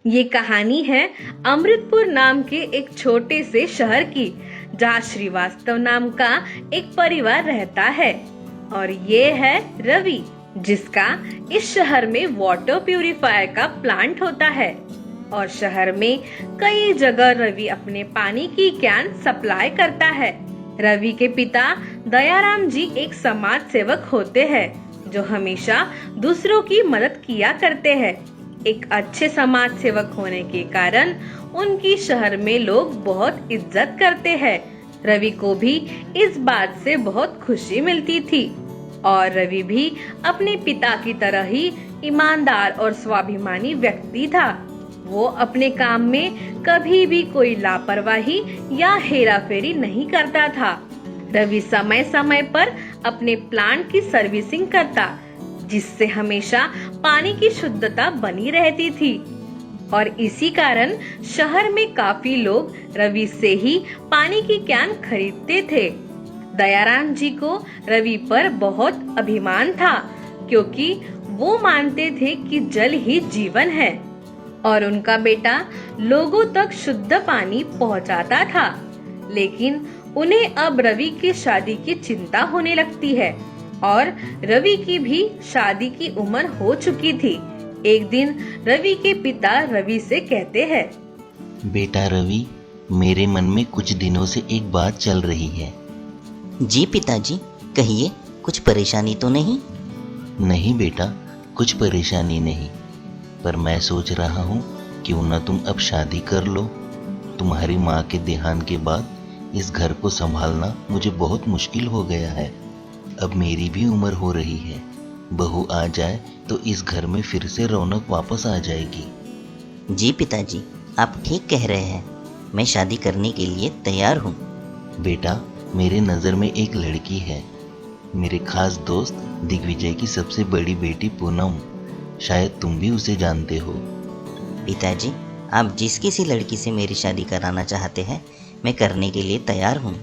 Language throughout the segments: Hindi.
ये कहानी है अमृतपुर नाम के एक छोटे से शहर की, जहाँ श्रीवास्तव नाम का एक परिवार रहता है। और ये है रवि, जिसका इस शहर में वाटर प्यूरिफायर का प्लांट होता है। और शहर में कई जगह रवि अपने पानी की कैन सप्लाई करता है। रवि के पिता दयाराम जी एक समाज सेवक होते हैं, जो हमेशा दूसरों की मदद किया करते हैं। एक अच्छे समाज सेवक होने के कारण उनकी शहर में लोग बहुत इज्जत करते हैं। रवि को भी इस बात से बहुत खुशी मिलती थी। और रवि भी अपने पिता की तरह ही ईमानदार और स्वाभिमानी व्यक्ति था। वो अपने काम में कभी भी कोई लापरवाही या हेराफेरी नहीं करता था। रवि समय समय पर अपने प्लांट की सर्विसिंग करता, जिससे हमेशा पानी की शुद्धता बनी रहती थी। और इसी कारण शहर में काफी लोग रवि से ही पानी की कैन खरीदते थे। दयाराम जी को रवि पर बहुत अभिमान था, क्योंकि वो मानते थे कि जल ही जीवन है और उनका बेटा लोगों तक शुद्ध पानी पहुंचाता था। लेकिन उन्हें अब रवि की शादी की चिंता होने लगती है और रवि की भी शादी की उम्र हो चुकी थी। एक दिन रवि के पिता रवि से कहते हैं, बेटा रवि, मेरे मन में कुछ दिनों से एक बात चल रही है। जी पिताजी, कहिए, कुछ परेशानी तो नहीं? नहीं बेटा, कुछ परेशानी नहीं, पर मैं सोच रहा हूँ क्यों ना तुम अब शादी कर लो। तुम्हारी माँ के देहांत के बाद इस घर को संभालना मुझे बहुत मुश्किल हो गया है। अब मेरी भी उम्र हो रही है, बहू आ जाए तो इस घर में फिर से रौनक वापस आ जाएगी। जी पिताजी, आप ठीक कह रहे हैं। मैं शादी करने के लिए तैयार हूँ। बेटा, मेरे नज़र में एक लड़की है, मेरे खास दोस्त दिग्विजय की सबसे बड़ी बेटी पूनम। शायद तुम भी उसे जानते हो। पिताजी, आप जिस किसी लड़की से मेरी शादी कराना चाहते हैं, मैं करने के लिए तैयार हूँ।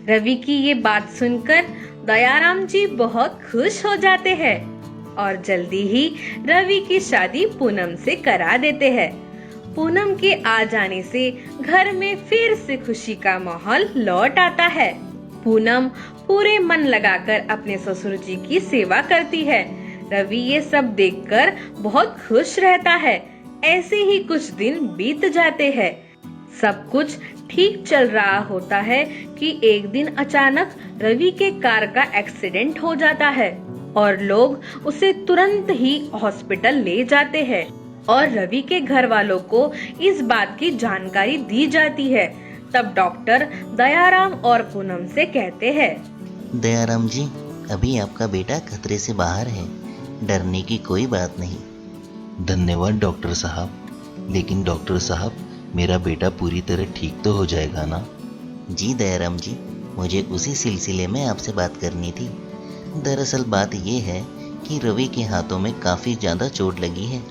रवि की ये बात सुनकर दयाराम जी बहुत खुश हो जाते हैं और जल्दी ही रवि की शादी पूनम से करा देते हैं। पूनम के आ जाने से घर में फिर से खुशी का माहौल लौट आता है। पूनम पूरे मन लगाकर अपने ससुर जी की सेवा करती है। रवि ये सब देखकर बहुत खुश रहता है। ऐसे ही कुछ दिन बीत जाते हैं। सब कुछ ठीक चल रहा होता है कि एक दिन अचानक रवि के कार का एक्सीडेंट हो जाता है और लोग उसे तुरंत ही हॉस्पिटल ले जाते हैं। और रवि के घर वालों को इस बात की जानकारी दी जाती है। तब डॉक्टर दयाराम और पूनम से कहते हैं, दयाराम जी, अभी आपका बेटा खतरे से बाहर है, डरने की कोई बात नहीं। धन्यवाद डॉक्टर साहब। लेकिन डॉक्टर साहब, मेरा बेटा पूरी तरह ठीक तो हो जाएगा ना? जी दयाराम जी, मुझे उसी सिलसिले में आपसे बात करनी थी। दरअसल बात ये है कि रवि के हाथों में काफ़ी ज़्यादा चोट लगी है,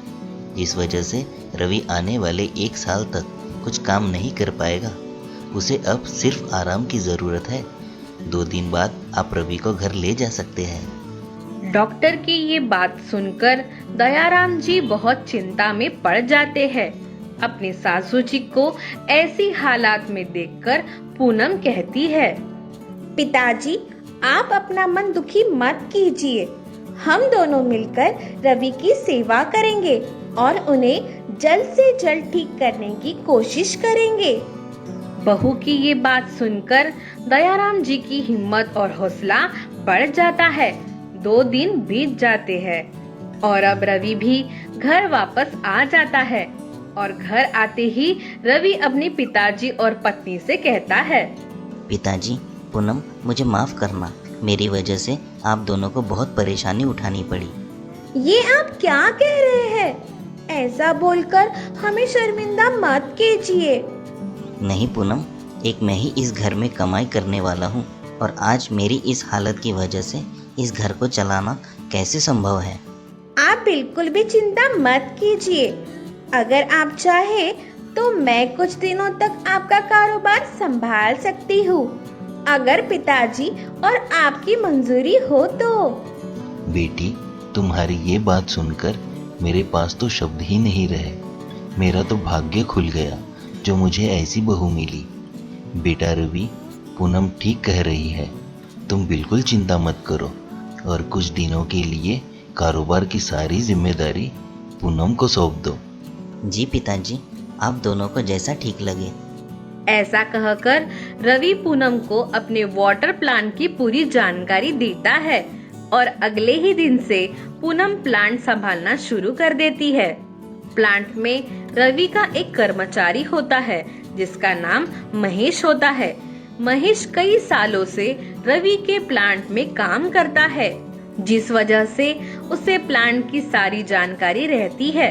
जिस वजह से रवि आने वाले 1 साल तक कुछ काम नहीं कर पाएगा। उसे अब सिर्फ आराम की ज़रूरत है। 2 दिन बाद आप रवि को घर ले जा सकते हैं। डॉक्टर की ये बात सुनकर दयाराम जी बहुत चिंता में पड़ जाते हैं। अपने सासू जी को ऐसी हालात में देखकर पूनम कहती है, पिताजी, आप अपना मन दुखी मत कीजिए। हम दोनों मिलकर रवि की सेवा करेंगे और उन्हें जल्द से जल्द ठीक करने की कोशिश करेंगे। बहू की ये बात सुनकर दयाराम जी की हिम्मत और हौसला बढ़ जाता है। 2 दिन बीत जाते हैं और अब रवि भी घर वापस आ जाता है। और घर आते ही रवि अपने पिताजी और पत्नी से कहता है, पिताजी, पूनम, मुझे माफ़ करना। मेरी वजह से आप दोनों को बहुत परेशानी उठानी पड़ी। ये आप क्या कह रहे हैं? ऐसा बोलकर हमें शर्मिंदा मत कीजिए। नहीं पूनम, एक मैं ही इस घर में कमाई करने वाला हूँ और आज मेरी इस हालत की वजह से इस घर को चलाना कैसे संभव है? आप बिल्कुल भी चिंता मत कीजिए। अगर आप चाहे तो मैं कुछ दिनों तक आपका कारोबार संभाल सकती हूँ, अगर पिताजी और आपकी मंजूरी हो तो। बेटी, तुम्हारी ये बात सुनकर मेरे पास तो शब्द ही नहीं रहे। मेरा तो भाग्य खुल गया जो मुझे ऐसी बहू मिली। बेटा रवि, पूनम ठीक कह रही है, तुम बिल्कुल चिंता मत करो और कुछ दिनों के लिए कारोबार की सारी जिम्मेदारी पूनम को सौंप दो। जी पिताजी, आप दोनों को जैसा ठीक लगे। ऐसा कहकर रवि पूनम को अपने वाटर प्लांट की पूरी जानकारी देता है और अगले ही दिन से पूनम प्लांट संभालना शुरू कर देती है। प्लांट में रवि का एक कर्मचारी होता है जिसका नाम महेश होता है। महेश कई सालों से रवि के प्लांट में काम करता है, जिस वजह से उसे प्लांट की सारी जानकारी रहती है।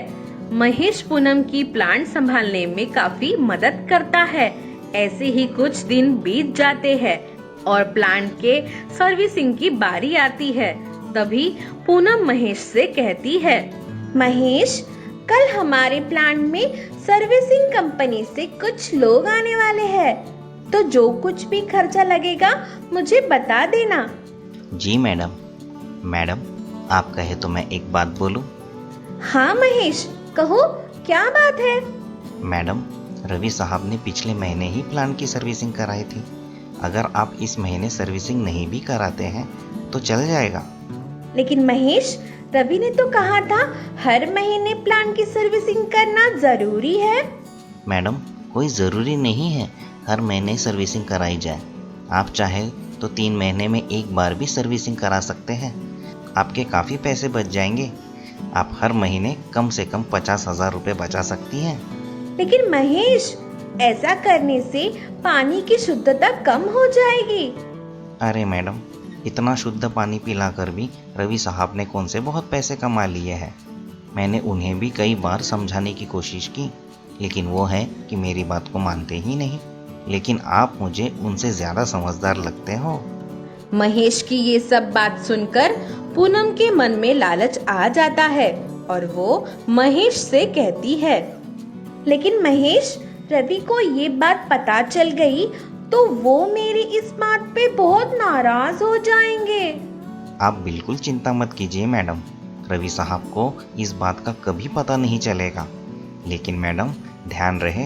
महेश पूनम की प्लांट संभालने में काफी मदद करता है। ऐसे ही कुछ दिन बीत जाते हैं और प्लांट के सर्विसिंग की बारी आती है। तभी पूनम महेश से कहती है, महेश, कल हमारे प्लांट में सर्विसिंग कंपनी से कुछ लोग आने वाले हैं, तो जो कुछ भी खर्चा लगेगा मुझे बता देना। जी मैडम। मैडम, आप कहे तो मैं एक बात बोलूं? हाँ महेश, कहो, क्या बात है? मैडम, रवि साहब ने पिछले महीने ही प्लांट की सर्विसिंग कराई थी। अगर आप इस महीने सर्विसिंग नहीं भी कराते हैं तो चल जाएगा। लेकिन महेश, रवि ने तो कहा था हर महीने प्लांट की सर्विसिंग करना जरूरी है। मैडम, कोई ज़रूरी नहीं है हर महीने सर्विसिंग कराई जाए। आप चाहे तो 3 महीने में एक बार भी सर्विसिंग करा सकते हैं। आपके काफ़ी पैसे बच जाएंगे। आप हर महीने कम से कम 50,000 रुपये बचा सकती हैं। लेकिन महेश, ऐसा करने से पानी की शुद्धता कम हो जाएगी। अरे मैडम, इतना शुद्ध पानी पिलाकर भी रवि साहब ने कौन से बहुत पैसे कमा लिए हैं। मैंने उन्हें भी कई बार समझाने की कोशिश की, लेकिन वो है कि मेरी बात को मानते ही नहीं। लेकिन आप मुझे उनसे ज़्यादा समझदार लगते हो। महेश की ये सब बात सुनकर पूनम के मन में लालच आ जाता है और वो महेश से कहती है, लेकिन महेश, रवि को ये बात पता चल गई तो वो मेरी इस बात पे बहुत नाराज हो जाएंगे। आप बिल्कुल चिंता मत कीजिए मैडम, रवि साहब को इस बात का कभी पता नहीं चलेगा। लेकिन मैडम, ध्यान रहे,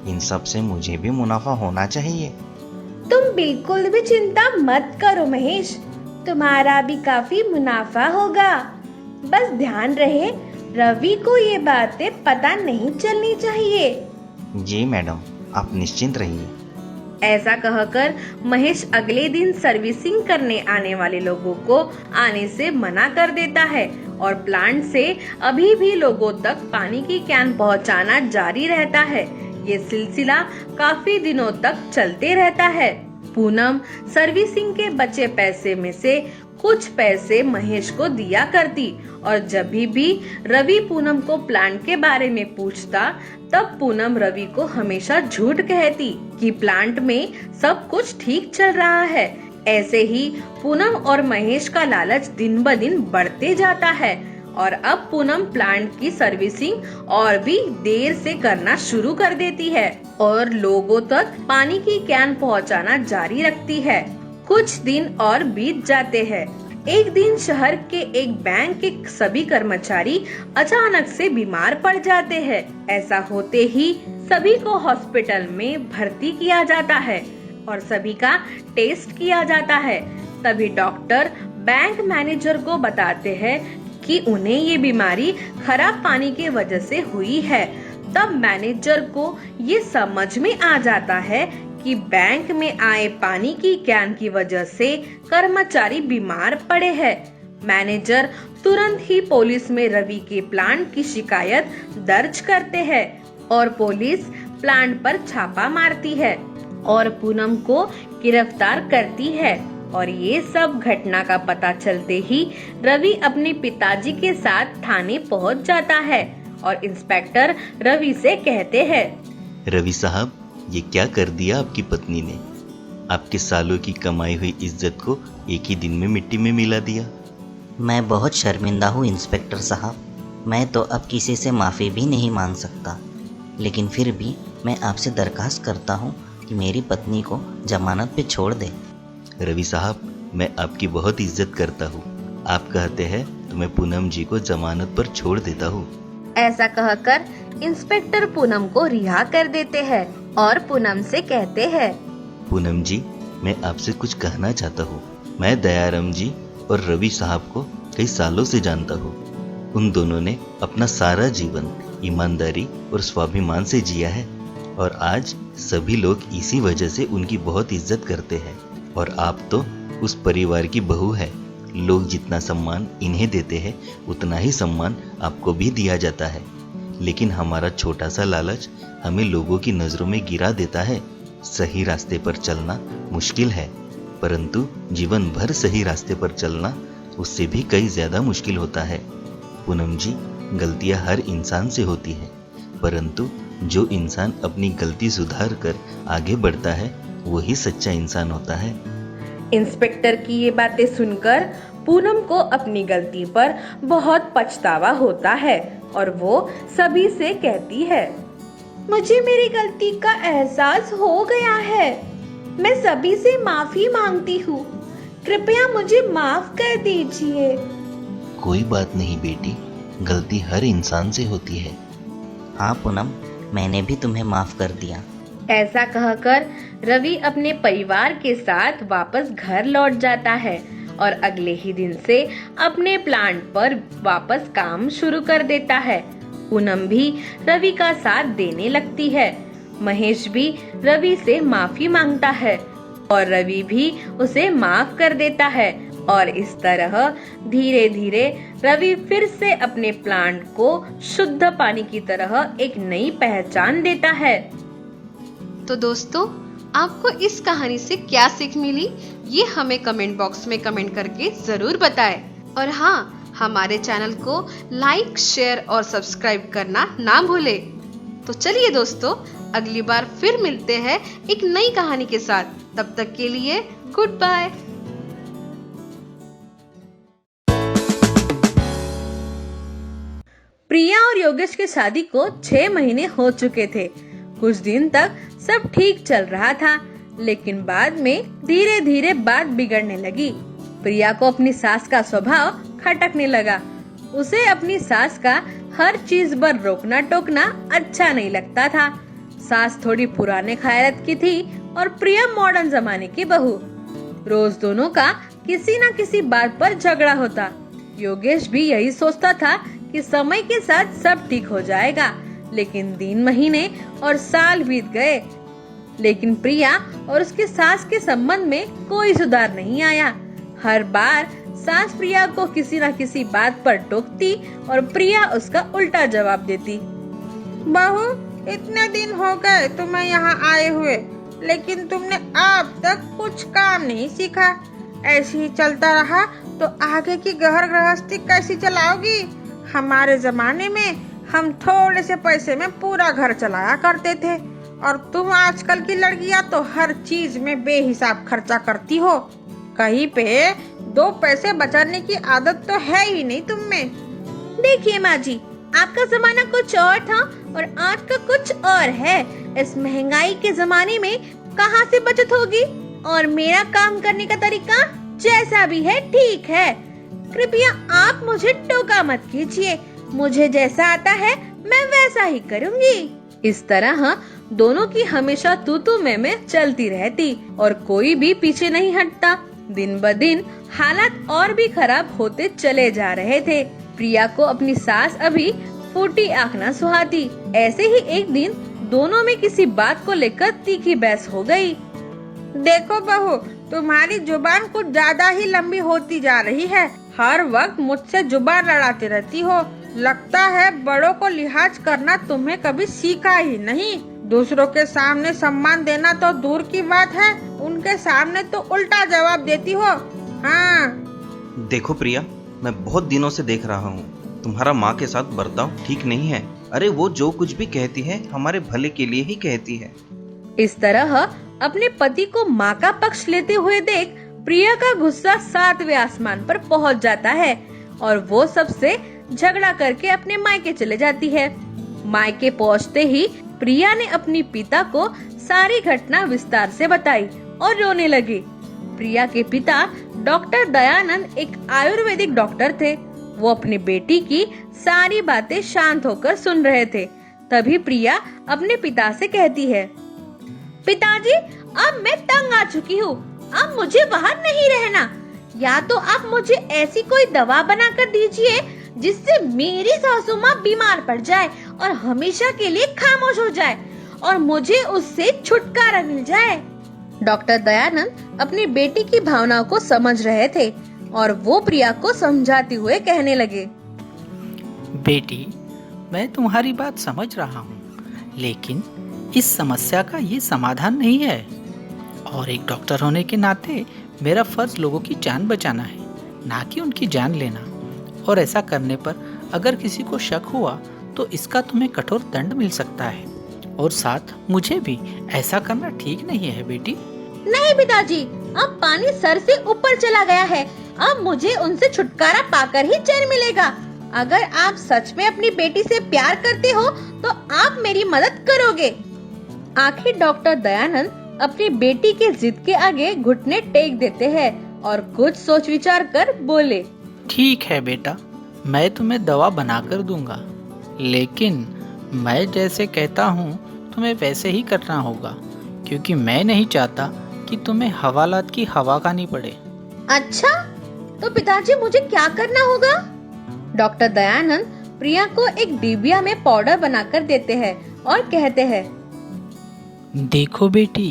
इन सब से मुझे भी मुनाफा होना चाहिए। तुम बिल्कुल भी चिंता मत करो महेश, तुम्हारा भी काफी मुनाफा होगा। बस ध्यान रहे, रवि को ये बातें पता नहीं चलनी चाहिए। जी मैडम, आप निश्चिंत रहिए। ऐसा कहकर महेश अगले दिन सर्विसिंग करने आने वाले लोगों को आने से मना कर देता है और प्लांट से अभी भी लोगों तक पानी की कैन पहुंचाना जारी रहता है। ये सिलसिला काफी दिनों तक चलते रहता है। पूनम सर्विसिंग के बचे पैसे में से कुछ पैसे महेश को दिया करती और जब भी रवि पूनम को प्लांट के बारे में पूछता तब पूनम रवि को हमेशा झूठ कहती कि प्लांट में सब कुछ ठीक चल रहा है। ऐसे ही पूनम और महेश का लालच दिन ब दिन बढ़ते जाता है और अब पूनम प्लांट की सर्विसिंग और भी देर से करना शुरू कर देती है और लोगों तक पानी की कैन पहुंचाना जारी रखती है। कुछ दिन और बीत जाते हैं। एक दिन शहर के एक बैंक के सभी कर्मचारी अचानक से बीमार पड़ जाते हैं। ऐसा होते ही सभी को हॉस्पिटल में भर्ती किया जाता है और सभी का टेस्ट किया जाता है। तभी डॉक्टर बैंक मैनेजर को बताते हैं कि उन्हें ये बीमारी खराब पानी के वजह से हुई है। तब मैनेजर को ये समझ में आ जाता है कि बैंक में आए पानी की कैन की वजह से कर्मचारी बीमार पड़े हैं। मैनेजर तुरंत ही पुलिस में रवि के प्लांट की शिकायत दर्ज करते हैं और पुलिस प्लांट पर छापा मारती है और पूनम को गिरफ्तार करती है। और ये सब घटना का पता चलते ही रवि अपने पिताजी के साथ थाने पहुंच जाता है और इंस्पेक्टर रवि से कहते हैं, रवि साहब, ये क्या कर दिया आपकी पत्नी ने? आपके सालों की कमाई हुई इज्जत को एक ही दिन में मिट्टी में मिला दिया। मैं बहुत शर्मिंदा हूँ इंस्पेक्टर साहब। मैं तो अब किसी से माफ़ी भी नहीं मांग सकता, लेकिन फिर भी मैं आपसे दरखास्त करता हूँ कि मेरी पत्नी को जमानत पे छोड़ दे। रवि साहब, मैं आपकी बहुत इज्जत करता हूँ। आप कहते हैं तो मैं पूनम जी को जमानत पर छोड़ देता हूँ। ऐसा कहकर इंस्पेक्टर पूनम को रिहा कर देते हैं और पूनम से कहते हैं, पूनम जी, मैं आपसे कुछ कहना चाहता हूँ। मैं दयाराम जी और रवि साहब को कई सालों से जानता हूँ। उन दोनों ने अपना सारा जीवन ईमानदारी और स्वाभिमान से जिया है और आज सभी लोग इसी वजह से उनकी बहुत इज्जत करते हैं। और आप तो उस परिवार की बहू है। लोग जितना सम्मान इन्हें देते हैं उतना ही सम्मान आपको भी दिया जाता है। लेकिन हमारा छोटा सा लालच हमें लोगों की नज़रों में गिरा देता है। सही रास्ते पर चलना मुश्किल है, परंतु जीवन भर सही रास्ते पर चलना उससे भी कई ज्यादा मुश्किल होता है। पूनम जी, गलतियां हर इंसान से होती है, परंतु जो इंसान अपनी गलती सुधार कर आगे बढ़ता है वही सच्चा इंसान होता है। इंस्पेक्टर की ये बातें सुनकर पूनम को अपनी गलती पर बहुत पछतावा होता है और वो सभी से कहती है, मुझे मेरी गलती का एहसास हो गया है। मैं सभी से माफी मांगती हूँ। कृपया मुझे माफ कर दीजिए। कोई बात नहीं बेटी, गलती हर इंसान से होती है। हाँ पूनम, मैंने भी तुम्हें माफ कर दिया। ऐसा कहकर रवि अपने परिवार के साथ वापस घर लौट जाता है और अगले ही दिन से अपने प्लांट पर वापस काम शुरू कर देता है। पूनम भी रवि का साथ देने लगती है। महेश भी रवि से माफी मांगता है और रवि भी उसे माफ कर देता है और इस तरह धीरे धीरे रवि फिर से अपने प्लांट को शुद्ध पानी की तरह एक नई पहचान देता है। तो दोस्तों, आपको इस कहानी से क्या सीख मिली, ये हमें कमेंट बॉक्स में कमेंट करके जरूर बताएं। और हाँ, हमारे चैनल को लाइक, शेयर और सब्सक्राइब करना ना भूले। तो चलिए दोस्तों, अगली बार फिर मिलते हैं एक नई कहानी के साथ। तब तक के लिए गुड बाय। प्रिया और योगेश की शादी को 6 महीने हो चुके थे। कुछ दिन तक सब ठीक चल रहा था, लेकिन बाद में धीरे धीरे बात बिगड़ने लगी। प्रिया को अपनी सास का स्वभाव खटकने लगा। उसे अपनी सास का हर चीज पर रोकना टोकना अच्छा नहीं लगता था। सास थोड़ी पुराने ख्यालात की थी और प्रिया मॉडर्न जमाने की बहू। रोज दोनों का किसी न किसी बात पर झगड़ा होता। योगेश भी यही सोचता था कि समय के साथ सब ठीक हो जाएगा, लेकिन दिन, महीने और साल बीत गए, लेकिन प्रिया और उसके सास के संबंध में कोई सुधार नहीं आया। हर बार सास प्रिया को किसी न किसी बात पर टोकती और प्रिया उसका उल्टा जवाब देती। बहू, इतने दिन हो गए तुम्हें यहाँ आए हुए, लेकिन तुमने अब तक कुछ काम नहीं सीखा। ऐसे ही चलता रहा तो आगे की घर गृहस्थी कैसी चलाओगी? हमारे जमाने में हम थोड़े से पैसे में पूरा घर चलाया करते थे, और तुम आजकल की लड़कियां तो हर चीज में बेहिसाब खर्चा करती हो। कहीं पे 2 पैसे बचाने की आदत तो है ही नहीं तुम में। देखिए माँ जी, आपका जमाना कुछ और था और आज का कुछ और है। इस महंगाई के जमाने में कहाँ से बचत होगी? और मेरा काम करने का तरीका जैसा भी है ठीक है। कृपया आप मुझे टोका मत कीजिए। मुझे जैसा आता है मैं वैसा ही करूँगी। इस तरह दोनों की हमेशा तू मैं चलती रहती और कोई भी पीछे नहीं हटता। दिन ब दिन हालात और भी खराब होते चले जा रहे थे। प्रिया को अपनी सास अभी फूटी आंख न सुहाती। ऐसे ही एक दिन दोनों में किसी बात को लेकर तीखी बहस हो गई। देखो बहू, तुम्हारी जुबान कुछ ज्यादा ही लंबी होती जा रही है। हर वक्त मुझसे जुबान लड़ाती रहती हो। लगता है बड़ों को लिहाज करना तुम्हें कभी सीखा ही नहीं। दूसरों के सामने सम्मान देना तो दूर की बात है, उनके सामने तो उल्टा जवाब देती हो। हाँ देखो प्रिया, मैं बहुत दिनों से देख रहा हूँ तुम्हारा माँ के साथ बर्ताव ठीक नहीं है। अरे वो जो कुछ भी कहती है हमारे भले के लिए ही कहती है। इस तरह अपने पति को माँ का पक्ष लेते हुए देख प्रिया का गुस्सा 7वें आसमान पर पहुँच जाता है और वो सबसे झगड़ा करके अपने मायके चले जाती है। मायके पहुँचते ही प्रिया ने अपनी पिता को सारी घटना विस्तार से बताई और रोने लगी। प्रिया के पिता डॉक्टर दयानंद एक आयुर्वेदिक डॉक्टर थे। वो अपनी बेटी की सारी बातें शांत होकर सुन रहे थे। तभी प्रिया अपने पिता से कहती है, पिताजी, अब मैं तंग आ चुकी हूँ। अब मुझे वहाँ नहीं रहना। या तो आप मुझे ऐसी कोई दवा बनाकर दीजिए जिससे मेरी सासू माँ बीमार पड़ जाए और हमेशा के लिए खामोश हो जाए और मुझे उससे छुटकारा मिल जाए। डॉक्टर दयानंद अपनी बेटी की भावनाओं को समझ रहे थे और वो प्रिया को समझाते हुए कहने लगे, बेटी, मैं तुम्हारी बात समझ रहा हूँ, लेकिन इस समस्या का ये समाधान नहीं है और एक डॉक्टर होने के नाते मेरा फर्ज लोगों की जान बचाना है, ना कि उनकी जान लेना। और ऐसा करने पर अगर किसी को शक हुआ तो इसका तुम्हें कठोर दंड मिल सकता है और साथ मुझे भी ऐसा करना ठीक नहीं है बेटी। नहीं पिताजी, अब पानी सर से ऊपर चला गया है। अब मुझे उनसे छुटकारा पाकर ही चैन मिलेगा। अगर आप सच में अपनी बेटी से प्यार करते हो तो आप मेरी मदद करोगे। आखिर डॉक्टर दयानंद अपनी बेटी के जिद के आगे घुटने टेक देते हैं और कुछ सोच विचार कर बोले, ठीक है बेटा, मैं तुम्हें दवा बनाकर दूंगा, लेकिन मैं जैसे कहता हूँ तुम्हें वैसे ही करना होगा, क्योंकि मैं नहीं चाहता कि तुम्हें हवालात की हवा खानी पड़े। अच्छा, तो पिताजी मुझे क्या करना होगा? डॉक्टर दयानंद प्रिया को एक डिबिया में पाउडर बनाकर देते हैं और कहते हैं, देखो बेटी,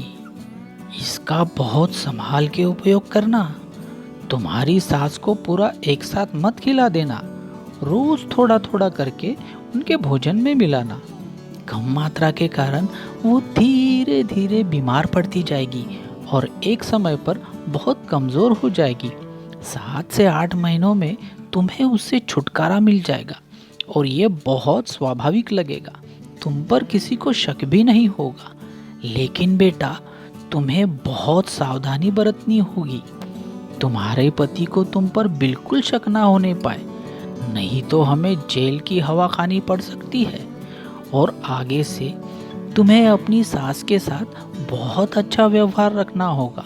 इसका बहुत संभाल के उपयोग करना। तुम्हारी सास को पूरा एक साथ मत खिला देना, रोज थोड़ा थोड़ा करके उनके भोजन में मिलाना। कम मात्रा के कारण वो धीरे धीरे बीमार पड़ती जाएगी और एक समय पर बहुत कमज़ोर हो जाएगी। 7 से 8 महीनों में तुम्हें उससे छुटकारा मिल जाएगा और ये बहुत स्वाभाविक लगेगा। तुम पर किसी को शक भी नहीं होगा। लेकिन बेटा, तुम्हें बहुत सावधानी बरतनी होगी। तुम्हारे पति को तुम पर बिल्कुल शक ना होने पाए, नहीं तो हमें जेल की हवा खानी पड़ सकती है। और आगे से तुम्हें अपनी सास के साथ बहुत अच्छा व्यवहार रखना होगा।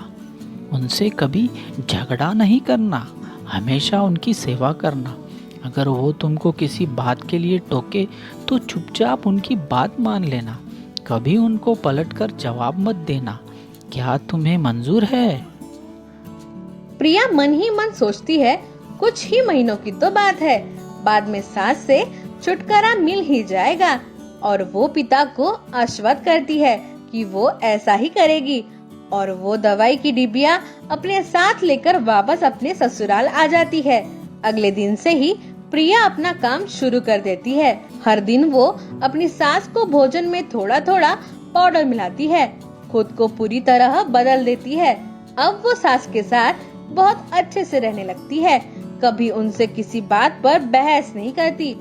उनसे कभी झगड़ा नहीं करना, हमेशा उनकी सेवा करना। अगर वो तुमको किसी बात के लिए टोके तो चुपचाप उनकी बात मान लेना, कभी उनको पलटकर जवाब मत देना। क्या तुम्हें मंजूर है? प्रिया मन ही मन सोचती है, कुछ ही महीनों की तो बात है, बाद में सास से छुटकारा मिल ही जाएगा। और वो पिता को आश्वस्त करती है कि वो ऐसा ही करेगी और वो दवाई की डिबिया अपने साथ लेकर वापस अपने ससुराल आ जाती है। अगले दिन से ही प्रिया अपना काम शुरू कर देती है। हर दिन वो अपनी सास को भोजन में थोड़ा थोड़ा पाउडर मिलाती है, खुद को पूरी तरह बदल देती है। अब वो सास के साथ बहुत अच्छे से रहने लगती है, कभी उनसे किसी बात पर बहस नहीं करती,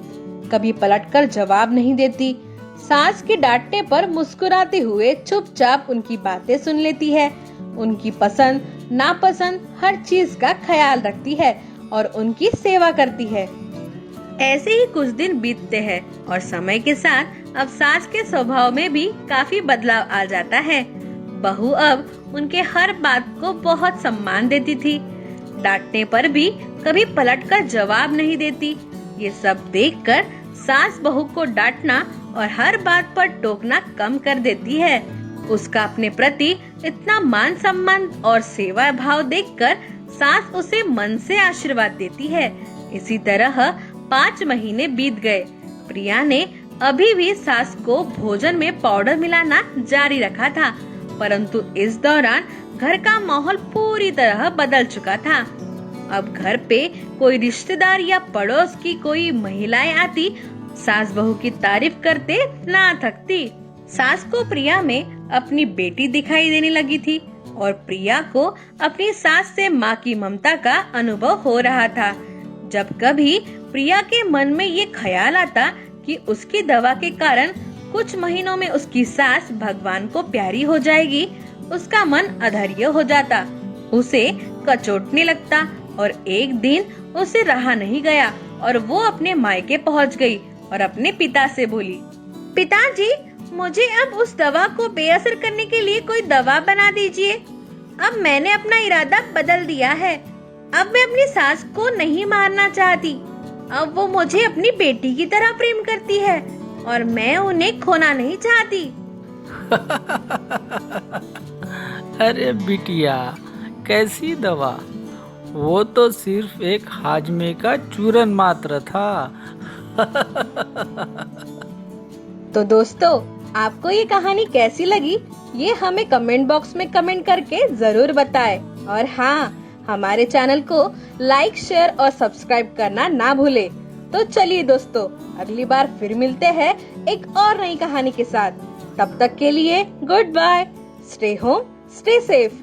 कभी पलटकर जवाब नहीं देती। सास के डांटने पर मुस्कुराते हुए चुपचाप उनकी बातें सुन लेती है, उनकी पसंद नापसंद हर चीज का ख्याल रखती है और उनकी सेवा करती है। ऐसे ही कुछ दिन बीतते हैं और समय के साथ अब सास के स्वभाव में भी काफी बदलाव आ जाता है। बहू अब उनके हर बात को बहुत सम्मान देती थी, डांटने पर भी कभी पलटकर जवाब नहीं देती। ये सब देखकर सास बहू को डांटना और हर बात पर टोकना कम कर देती है। उसका अपने प्रति इतना मान सम्मान और सेवा भाव देखकर सास उसे मन से आशीर्वाद देती है। इसी तरह 5 महीने बीत गए। प्रिया ने अभी भी सास को भोजन में पाउडर मिलाना जारी रखा था, परंतु इस दौरान घर का माहौल पूरी तरह बदल चुका था। अब घर पे कोई रिश्तेदार या पड़ोस की कोई महिलाएं आती, सास बहू की तारीफ करते ना थकती। सास को प्रिया में अपनी बेटी दिखाई देने लगी थी और प्रिया को अपनी सास से माँ की ममता का अनुभव हो रहा था। जब कभी प्रिया के मन में ये ख्याल आता कि उसकी दवा के कारण कुछ महीनों में उसकी सास भगवान को प्यारी हो जाएगी, उसका मन अधैर्य हो जाता, उसे कचोटने लगता और एक दिन उसे रहा नहीं गया और वो अपने मायके पहुंच गई और अपने पिता से बोली, पिताजी, मुझे अब उस दवा को बेअसर करने के लिए कोई दवा बना दीजिए। अब मैंने अपना इरादा बदल दिया है। अब मैं अपनी सास को नहीं मारना चाहती। अब वो मुझे अपनी बेटी की तरह प्रेम करती है और मैं उन्हें खोना नहीं चाहती। अरे बिटिया, कैसी दवा, वो तो सिर्फ एक हाजमे का चूरन मात्र था। तो दोस्तों, आपको ये कहानी कैसी लगी ये हमें कमेंट बॉक्स में कमेंट करके जरूर बताएं। और हाँ, हमारे चैनल को लाइक, शेयर और सब्सक्राइब करना ना भूले। तो चलिए दोस्तों, अगली बार फिर मिलते हैं एक और नई कहानी के साथ। तब तक के लिए goodbye, stay home, stay safe.